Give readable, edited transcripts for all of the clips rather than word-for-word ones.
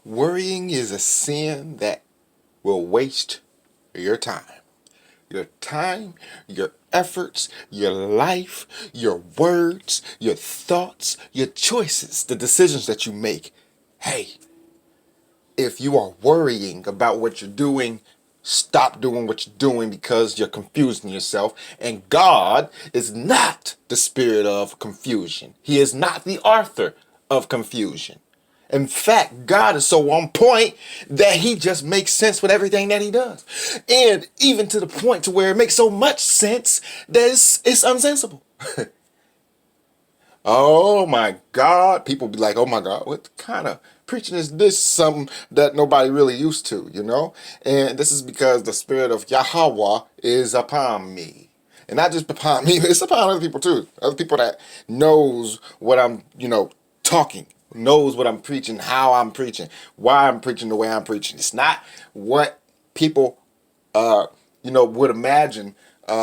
Worrying is a sin that will waste your time. Your time, your efforts, your life, your words, your thoughts, your choices, the decisions that you make. Hey, if you are worrying about what you're doing, stop doing what you're doing because you're confusing yourself. And God is not the spirit of confusion. He is not the author of confusion. In fact, God is so on point that he just makes sense with everything that he does. And even to the point to where it makes so much sense that it's unsensible. Oh my God. People be like, oh my God, what kind of preaching is this? Something that nobody really used to, you know? And this is because the spirit of Yahweh is upon me. And not just upon me, it's upon other people too. Other people that knows what I'm, talking, knows what I'm preaching, how I'm preaching, why I'm preaching the way I'm preaching. It's not what people would imagine, in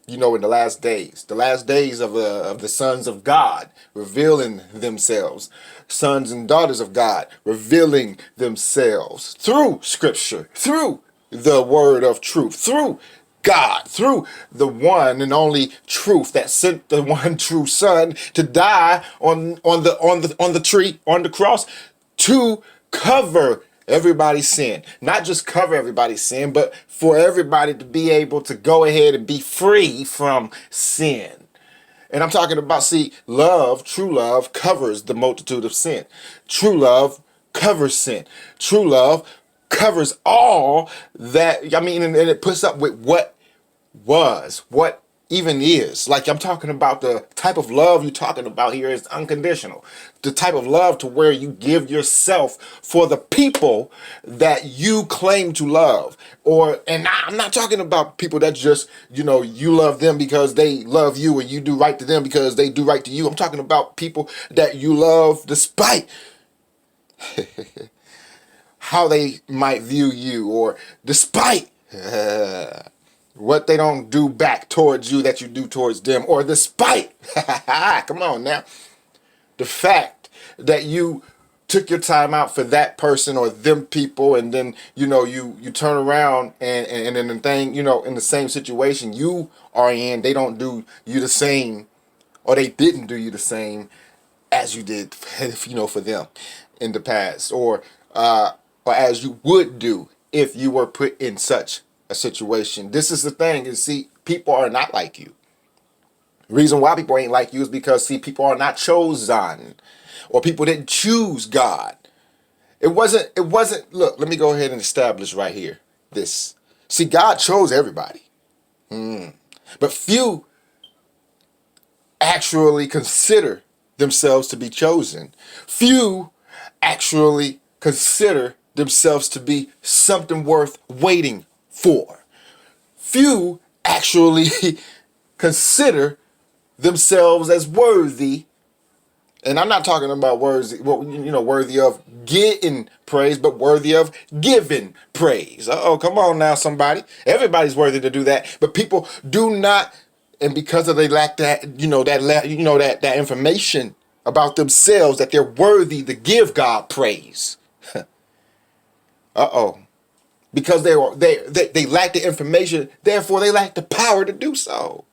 the last days of the sons of God revealing themselves, sons and daughters of God revealing themselves through Scripture, through the word of truth, through God, through the one and only truth that sent the one true Son to die on the tree, on the cross, to cover everybody's sin. Not just cover everybody's sin, but for everybody to be able to go ahead and be free from sin. And I'm talking about, love, true love covers the multitude of sin. True love covers sin. True love covers all that, and it puts up with what was, what even is. Like, I'm talking about the type of love you're talking about here is unconditional. The type of love to where you give yourself for the people that you claim to love. And I'm not talking about people that just, you love them because they love you and you do right to them because they do right to you. I'm talking about people that you love despite how they might view you, or despite what they don't do back towards you that you do towards them, or despite, come on now, the fact that you took your time out for that person or them people, and then, you turn around and then the thing, in the same situation you are in, they don't do you the same, or they didn't do you the same as you did, for them in the past, or as you would do if you were put in such a situation. This is the thing, is people are not like you. The reason why people ain't like you is because, people are not chosen, or people didn't choose God. It wasn't, look, let me go ahead and establish right here this. God chose everybody. But few actually consider themselves to be chosen. Few actually consider themselves to be something worth waiting for. Few actually consider themselves as worthy, and I'm not talking about worthy of getting praise, but worthy of giving praise. Oh, come on now, somebody. Everybody's worthy to do that, but people do not, and because of they lack that, that information about themselves, that they're worthy to give God praise. Uh-oh. Because they lack the information, therefore they lack the power to do so.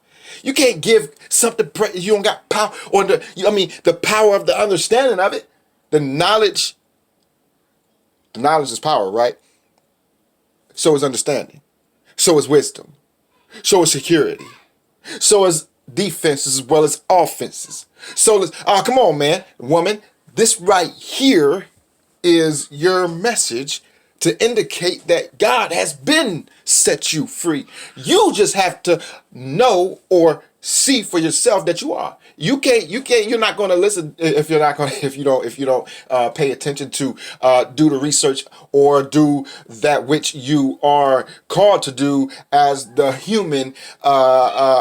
You can't give something praise. You don't got power, or the power of the understanding of it. The knowledge is power, right? So is understanding. So is wisdom. So is security. So is defenses as well as offenses. So come on, man, woman. This right here is your message to indicate that God has been set you free. You just have to know or see for yourself that you are. You're not going to listen if you don't pay attention to do the research or do that which you are called to do as the human